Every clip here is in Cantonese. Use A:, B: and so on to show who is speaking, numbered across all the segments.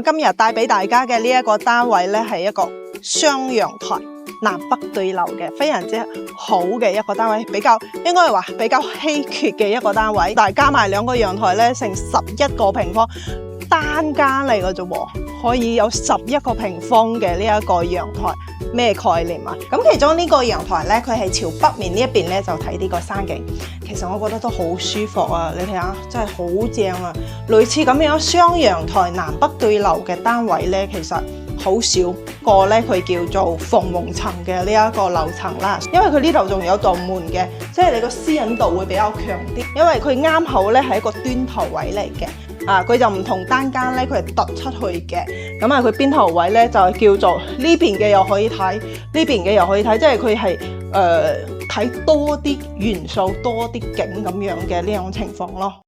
A: 今日帶俾大家嘅呢一個單位咧，係一個雙陽台南北對流嘅，非常之好嘅一個單位，應該係話比較稀缺嘅一個單位。但係加埋兩個陽台咧，成11個平方，單間嚟嘅啫喎，可以有11個平方嘅呢一個陽台，咩概念啊？咁其中呢個陽台咧，佢係朝北面呢一邊咧，就睇呢個山景。其實我覺得都好舒服啊！你睇下，真係好正啊！類似咁樣雙陽台南北對流嘅單位咧，其實好少個咧，佢叫做鳳凰層嘅呢一個樓層啦。因為佢呢度仲有道門嘅，即係你個私隱度會比較強啲。因為佢啱好咧係一個端頭位嚟嘅。佢就唔同單間咧，佢係突出去嘅。咁佢邊頭位咧就叫做呢邊嘅又可以睇，呢邊嘅又可以睇，即係佢係睇多啲元素、多啲景咁樣嘅呢種情況咯。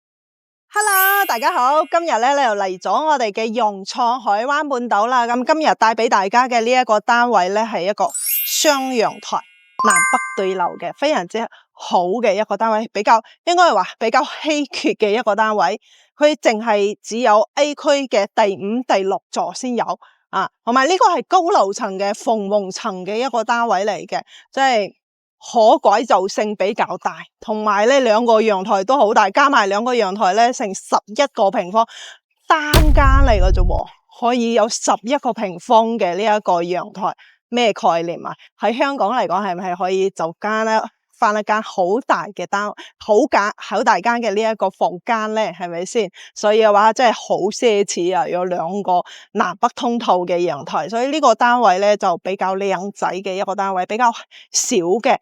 A: Hello， 大家好，今日咧又嚟咗我哋嘅融創海灣半島啦。咁今日帶俾大家嘅呢一個單位咧係一個雙陽台南北對流嘅，非常之好嘅一個單位，應該係話比較稀缺嘅一個單位。佢淨係只有 A 區嘅第5、第6座先有同埋呢個係高樓層嘅鳳凰層嘅一個單位嚟嘅，即係可改造性比較大，同埋呢兩個陽台都好大，加埋兩個陽台呢成11個平方，單間嚟嘅啫喎，可以有11個平方嘅呢一個陽台，咩概念啊？喺香港嚟講係咪可以就間呢？翻一間好大嘅好大間嘅呢一個房間咧，係咪先？所以嘅話真係好奢侈啊！有2個南北通透嘅陽台，所以呢個單位咧就比較靚仔嘅一個單位，比較少嘅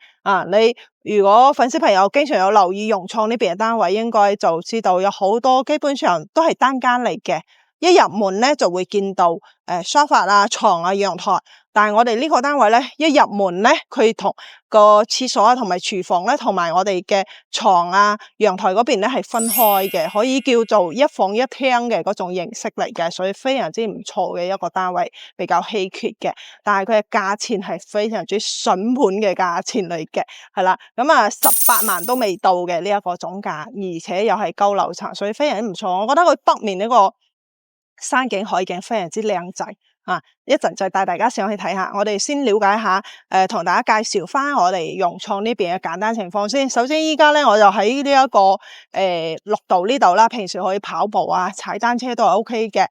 A: 你如果粉絲朋友經常有留意融創呢邊嘅單位，應該就知道有好多基本上都係單間嚟嘅。一入門咧就會見到沙發啊、床啊、陽台。但係我哋呢個單位咧，一入門咧，佢同個廁所啊，同埋廚房咧，同埋我哋嘅床啊、陽台嗰邊咧係分開嘅，可以叫做一房一廳嘅嗰種形式嚟嘅，所以非常之唔錯嘅一個單位，比較稀缺嘅。但係佢嘅價錢係非常之筍盤嘅價錢嚟嘅，係啦，咁18萬都未到嘅呢一個總價，而且又係高樓層，所以非常之唔錯。我覺得佢北面呢個山景海景非常之靚仔。一陣再帶大家上去睇下，我哋先了解下，同大家介紹翻我哋融創呢邊嘅簡單情況先。首先依家咧，我就喺呢一個綠道呢度啦，平時可以跑步啊、踩單車都係 OK 嘅。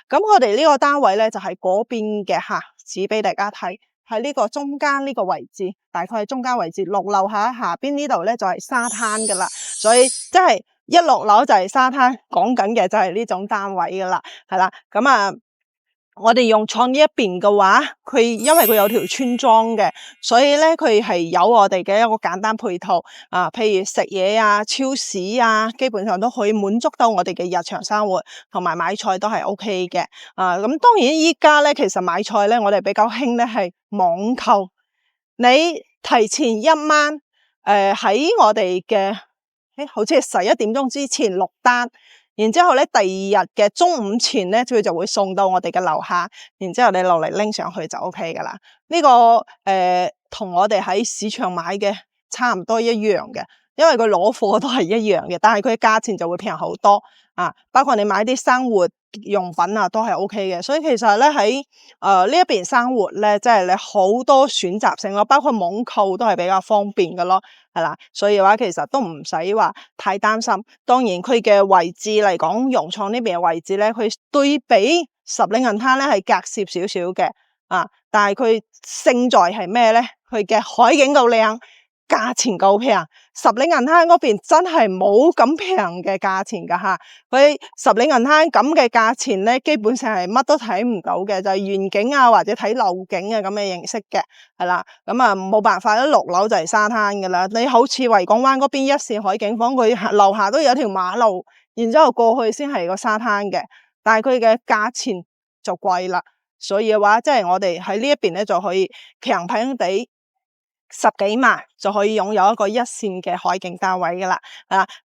A: 咁我哋呢個單位咧就係嗰邊嘅指俾大家睇，喺呢個中間呢個位置，大概係中間位置6樓下邊呢度咧就係沙灘噶啦，所以即係一落樓就係沙灘，講緊嘅就係呢種單位噶啦，係啦，咁我哋融創呢一邊嘅話，因為佢有條村莊嘅，所以咧佢係有我哋嘅一個簡單配套譬如食嘢啊、超市啊，基本上都可以滿足到我哋嘅日常生活，同埋買菜都係 OK 嘅。咁當然依家咧，其實買菜咧，我哋比較興咧係網購，你提前1晚喺我哋嘅好似係11點鐘之前落單。然之後咧，第2日嘅中午前咧，佢就會送到我哋嘅樓下，然之後你落嚟拎上去就 OK 噶啦。呢個同我哋喺市場買嘅差唔多一樣嘅，因為佢攞貨都係一樣嘅，但係佢價錢就會平好多包括你買啲生活用品都係 OK 嘅。所以其實咧喺呢一邊生活咧，即係你好多選擇性咯，包括網購都係比較方便嘅咯。係啦，所以嘅話其實都唔使話太擔心。當然佢嘅位置嚟講，融創呢邊嘅位置咧，佢對比十里銀灘咧係隔涉少少嘅但係佢勝在係咩咧？佢嘅海景夠靚，價錢夠平。十里銀灘嗰邊真係冇咁平嘅價錢噶佢十里銀灘咁嘅價錢咧，基本上係乜都睇唔到嘅，就係遠景或者睇漏景咁嘅形式嘅，係啦。咁冇辦法啦，6樓就係沙灘噶啦。你好似維港灣嗰邊一線海景房，佢樓下都有條馬路，然之後過去先係個沙灘嘅，但係佢嘅價錢就貴啦。所以嘅話，即係我哋喺呢一邊咧就可以平平地10幾萬就可以擁有一個一線嘅海景單位噶啦，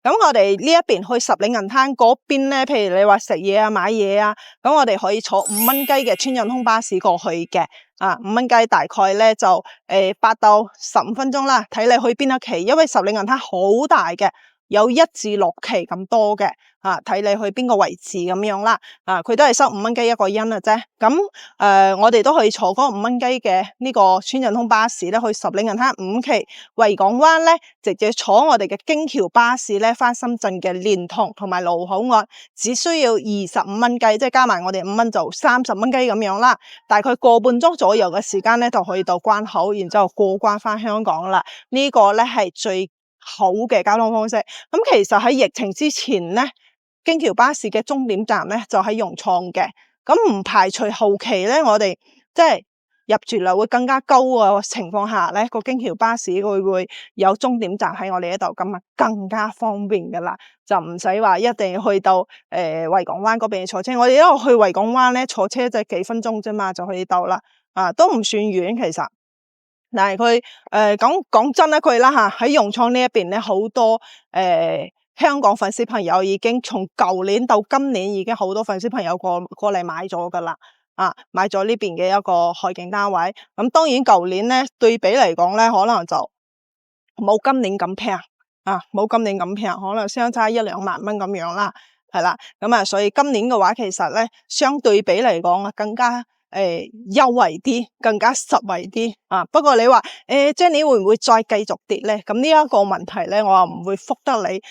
A: 咁我哋呢一邊去十里銀灘嗰邊咧，譬如你話食嘢買嘢咁我哋可以坐5蚊雞嘅村運通巴士過去嘅，5蚊雞大概咧就8到15分鐘啦，睇你去邊一期，因為十里銀灘好大嘅，有1至6期咁多嘅，睇你去邊個位置咁樣啦，佢都係收5蚊雞一個人嘅啫。咁我哋都可以坐嗰個5蚊雞嘅呢個村鎮通巴士咧，去十里銀灘5期維港灣咧，直接坐我哋嘅京橋巴士咧，翻深圳嘅蓮塘同埋羅湖口岸，只需要25蚊雞，即係加埋我哋5蚊就30蚊雞咁樣啦。大概個半鐘左右嘅時間咧，就可以到關口，然之後過關翻香港啦。呢個咧係最好嘅交通方式。咁其實喺疫情之前咧，京橋巴士嘅終點站咧就喺融創嘅。咁唔排除後期咧，我哋即係入住率會更加高嘅情況下咧，個京橋巴士會有終點站喺我哋呢度，咁啊更加方便噶啦，就唔使話一定要去到維港灣嗰邊坐車。我哋一路去維港灣咧，坐車就幾分鐘啫嘛，就可以到啦，都唔算遠其實。但係佢講真一句啦吓，喺融創呢一邊咧，好多香港粉絲朋友已經從舊年到今年已經好多粉絲朋友過嚟買咗噶啦，買咗呢邊嘅一個海景單位。咁當然舊年咧對比嚟講咧，可能就冇今年咁平，冇今年咁平，可能相差1-2萬蚊咁樣啦，係啦。咁所以今年嘅話，其實咧相對比嚟講更加優惠啲，更加實惠啲不過你話Jenny 會唔會再繼續跌咧？咁呢一個問題咧，我又唔會覆得你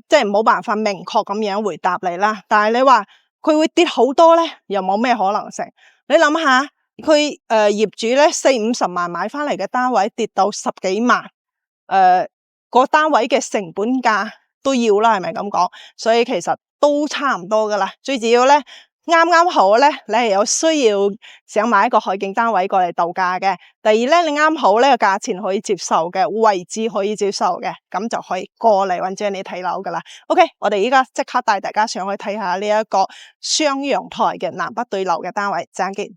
A: 即係冇辦法明確咁樣回答你啦。但係你話佢會跌好多咧，又冇咩可能性。你諗下，佢業主咧40-50萬買翻嚟嘅單位跌到10幾萬，個單位嘅成本價都要啦，係咪咁講？所以其實都差唔多噶啦。最主要咧，啱啱好咧，你係有需要想買一個海景單位過嚟度假嘅。第二咧，你啱好呢個價錢可以接受嘅，位置可以接受嘅，咁就可以過嚟揾Jenny睇樓噶啦。OK， 我哋依家即刻帶大家上去睇下呢一個雙陽台嘅南北對流嘅單位。陣見。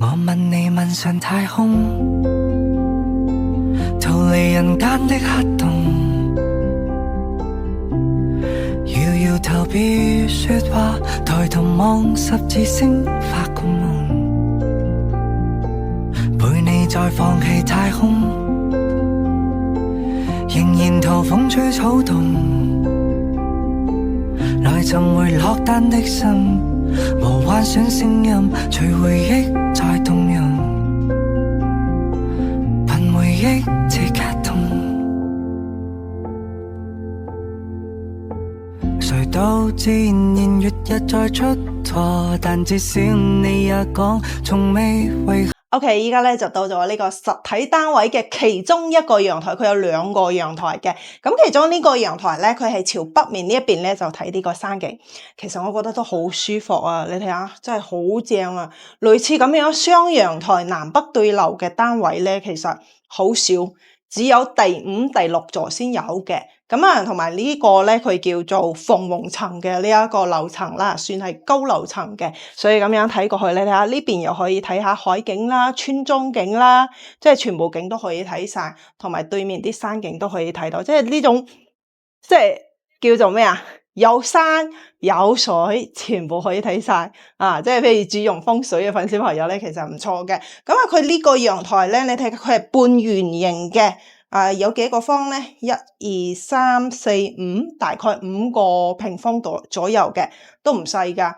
B: 我問你問上太空，逃離人間的黑洞，搖搖頭別說話，抬頭望十字星發個夢，陪你再放棄太空，仍然逃風吹草動，來尋回落單的心，無幻想聲音，隨回憶再動容，憑回憶即刻痛。誰都自然月日再出錯，但至少你也講從未為。
A: OK， 依家咧就到咗呢個實體單位嘅其中一個陽台，佢有2個陽台嘅。咁其中呢個陽台咧，佢係朝北面呢一邊咧就睇呢個山景。其實我覺得都好舒服啊！你睇下，真係好正啊！類似咁樣雙陽台南北對流嘅單位咧，其實好少，只有第5、第6座先有嘅。咁同埋呢個咧，佢叫做鳳凰層嘅呢一個樓層啦，算係高樓層嘅。所以咁樣睇過去，你睇下呢邊又可以睇下海景啦、村莊景啦，即係全部景都可以睇晒，同埋對面啲山景都可以睇到。即係呢種，即係叫做咩啊？有山有水，全部可以睇晒即係譬如注重風水嘅粉絲朋友咧，其實唔錯嘅。佢呢個陽台咧，你睇佢係半圓形嘅。有幾個方咧？1、2、3、4、5，大概5個平方度左右嘅，都唔細噶。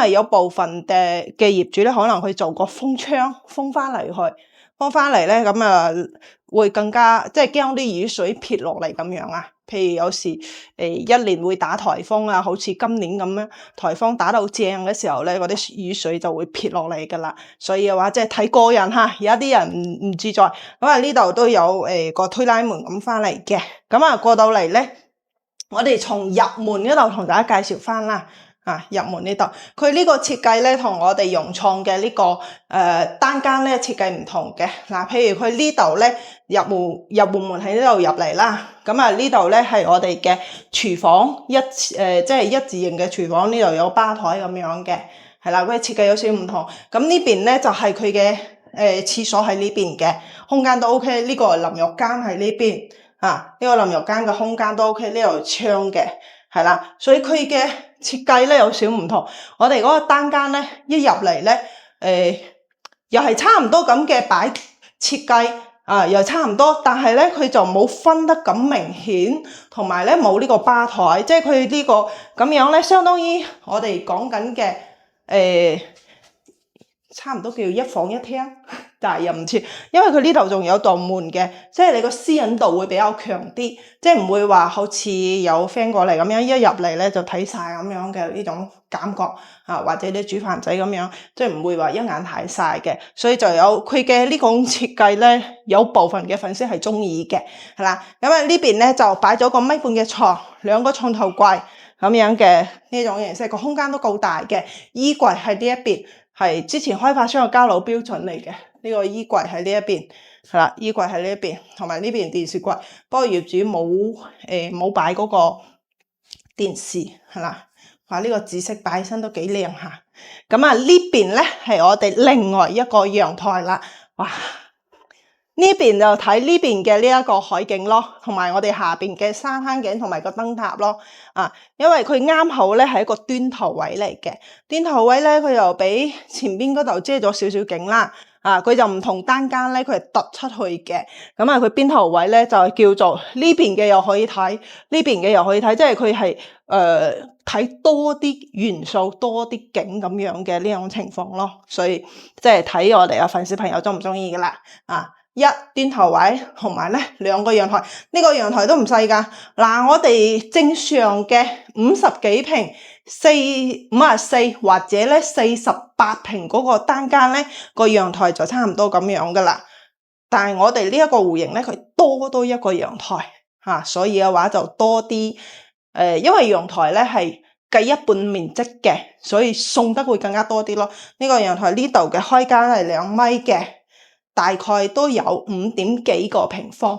A: 有部分嘅業主咧，可能去做個封窗，封翻嚟咧，會更加即係驚啲雨水撇落嚟咁樣啊。譬如有時一年會打颱風啊，好似今年咁樣，颱風打到正嘅時候咧，嗰啲雨水就會撇落嚟噶啦。所以嘅話，即係睇個人吓，有一啲人唔自在。呢度都有個推拉門咁翻嚟嘅。過到嚟咧，我哋從入門嗰度同大家介紹翻啦。入門呢度，佢呢個設計咧，同我哋融創嘅呢個單間咧設計唔同嘅。譬如佢呢度咧入門喺呢度入嚟啦。呢度咧係我哋嘅廚房，即係一字形嘅廚房，呢度有吧台咁樣嘅，係啦，佢設計有少少唔同。咁呢邊咧就係佢嘅廁所喺呢邊嘅，空間都 OK。呢個淋浴間喺呢邊呢個淋浴間嘅空間都 OK。呢度有窗嘅，係啦，所以佢嘅設計咧有少唔同。我哋嗰個單間咧一入嚟咧，又係差唔多咁嘅設計，又差唔多，但係咧佢就冇分得咁明顯，同埋咧冇呢個吧台，即係佢呢個咁樣咧，相當於我哋講緊嘅差唔多叫一房一廳，但係又唔似，因為佢呢度仲有道門嘅，即係你個私隱度會比較強啲，即係唔會話好似有 friend 過嚟咁樣一入嚟咧就睇晒咁樣嘅呢種感覺啊，或者啲煮飯仔咁樣，即係唔會話一眼睇晒嘅，所以就有佢嘅呢種設計咧，有部分嘅粉絲係中意嘅，係啦。咁啊呢邊咧就擺咗個米半嘅床，2個床頭櫃咁樣嘅呢種形式，個空間都夠大嘅，衣櫃喺呢一邊。係之前開發商嘅交樓標準嚟嘅，呢個衣櫃喺呢一邊，係啦，衣櫃喺呢一邊，同埋呢邊電視櫃。不過業主冇擺嗰個電視，係啦，話呢個紫色擺起身都幾靚下。咁啊呢邊咧係我哋另外一個陽台啦，哇！呢邊就睇呢邊嘅呢一個海景咯，同埋我哋下邊嘅沙灘景同埋個燈塔咯，因為佢啱好咧係一個端頭位嚟嘅，端頭位咧佢又比前邊嗰度遮咗少少景啦，佢就唔同單間咧，佢係突出去嘅，咁啊佢邊頭位咧就係叫做呢邊嘅又可以睇，呢邊嘅又可以睇，即係佢係睇多啲元素、多啲景咁樣嘅呢種情況咯，所以即係睇我哋嘅粉絲朋友中唔中意噶啦，一端頭位同埋咧2個陽台，呢個陽台都唔細噶。嗱，我哋正常嘅50幾平、54或者咧48平嗰個單間咧，個陽台就差唔多咁樣噶啦。但係我哋呢一個戶型咧，佢多一個陽台所以嘅話就多啲因為陽台咧係計一半面積嘅，所以送得會更加多啲咯。呢個陽台呢度嘅開間係2米嘅。大概都有5點幾個平方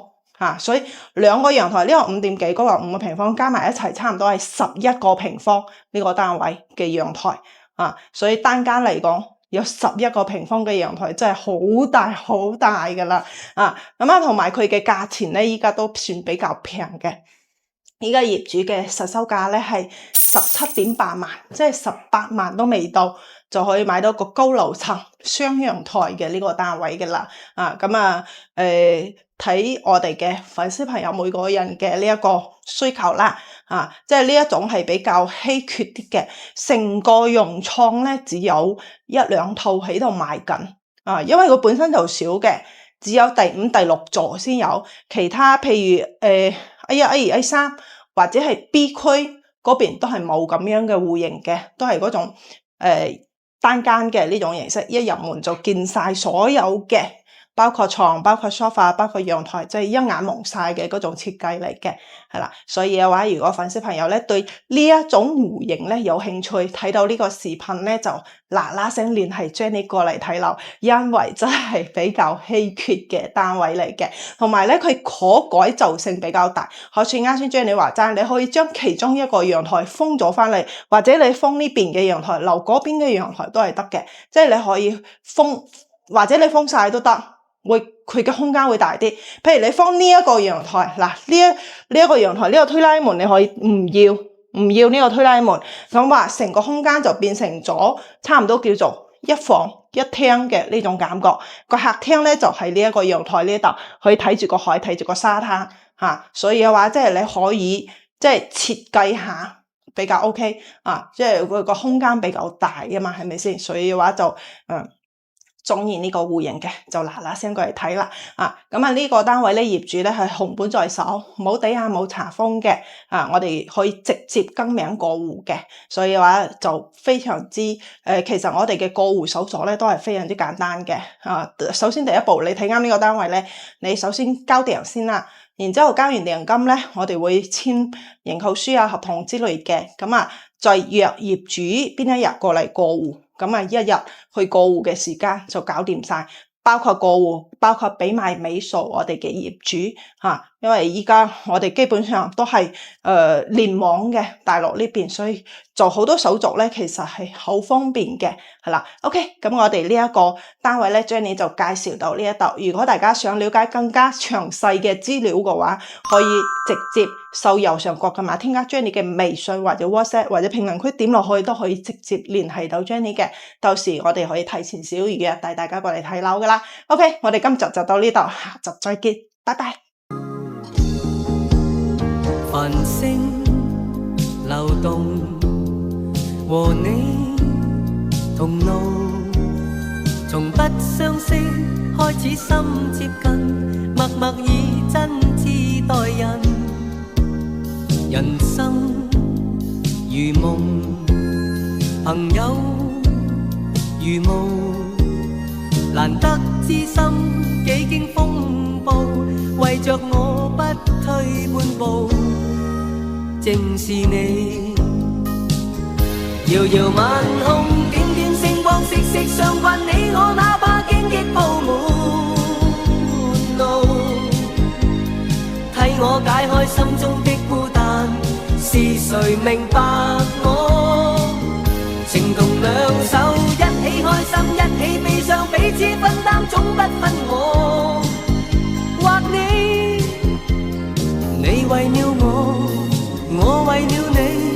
A: 所以2個陽台呢個5點幾，嗰個5個平方加埋一齊，差唔多係11個平方呢個單位嘅陽台所以單間嚟講有11個平方嘅陽台，真係好大好大噶啦咁同埋佢嘅價錢咧，依家都算比較平嘅。依家業主嘅實收價咧係17.8萬，即係18萬都未到，就可以買到個高樓層雙陽台嘅呢個單位嘅啦。睇我哋嘅粉絲朋友每個人嘅呢一個需求啦。即係呢一種係比較稀缺啲嘅，成個融創咧只有1-2套喺度賣緊。因為佢本身就少嘅，只有第5、第6座先有，其他譬如A1、A2、A3或者係 B 區嗰邊都係冇咁樣嘅戶型嘅，都係嗰種單間嘅呢種形式，一入門就見晒所有嘅，包括床、包括 sofa、包括陽台，即係一眼望晒嘅嗰種設計嚟嘅，係啦。所以嘅話，如果粉絲朋友咧對呢一種戶型咧有興趣，睇到呢個視頻咧就嗱聲聯繫 Jenny 過嚟睇樓，因為真係比較稀缺嘅單位嚟嘅，同埋咧佢可改造性比較大。好似啱先 Jenny 話齋，你可以將其中一個陽台封咗翻嚟，或者你封呢邊嘅陽台，留嗰邊嘅陽台都係得嘅，即係你可以封，或者你封晒都得。佢嘅空間會大啲，譬如你封呢一個陽台，嗱呢一個陽台呢個推拉門你可以唔要呢個推拉門，咁話成個空間就變成咗差唔多叫做一房一廳嘅呢種感覺。個客廳咧就係呢一個陽台呢度，可以睇住個海，睇住個沙灘所以嘅話即係你可以即係設計下比較 OK 即係佢個空間比較大啊嘛，係咪先？所以嘅話就中意呢個戶型嘅就嗱聲過嚟睇啦咁呢個單位咧業主咧係紅本在手，冇抵押冇查封嘅我哋可以直接更名過戶嘅，所以話就非常之其實我哋嘅過戶手續咧都係非常之簡單嘅首先第一步，你睇啱呢個單位咧，你首先交訂先啦，然之後交完訂金咧，我哋會簽認購書合同之類嘅，咁再約業主邊一日過嚟過戶。咁一日去過戶嘅時間就搞掂晒，包括過戶，包括俾埋尾數我哋嘅業主因為依家我哋基本上都係聯網嘅大陸呢邊，所以做好多手續咧，其實係好方便嘅，係啦。OK， 咁我哋呢一個單位咧 Jenny 就介紹到呢一度。如果大家想了解更加詳細嘅資料嘅話，可以直接掃右上角嘅碼添加 Jenny 嘅微信或者 WhatsApp 或者評論區點落去都可以直接聯繫到 Jenny 嘅，到時我哋可以提前少2日帶大家過嚟睇樓噶啦。OK， 我哋今集就到呢度，下集再見，拜拜。
B: 繁星流動，和你同路，從不相識開始心接近，默默以真摯待人。人生如夢，朋友如霧，難得知心幾經風暴，為着我不退半步，正是你。遙遙晚空，點點星光，息息相關，你我哪怕荊棘鋪滿路，替我解開心中的孤單，是誰明白我？情同兩手，一起開心，一起悲傷，彼此分擔，總不分我或你。你為了我，我為了你。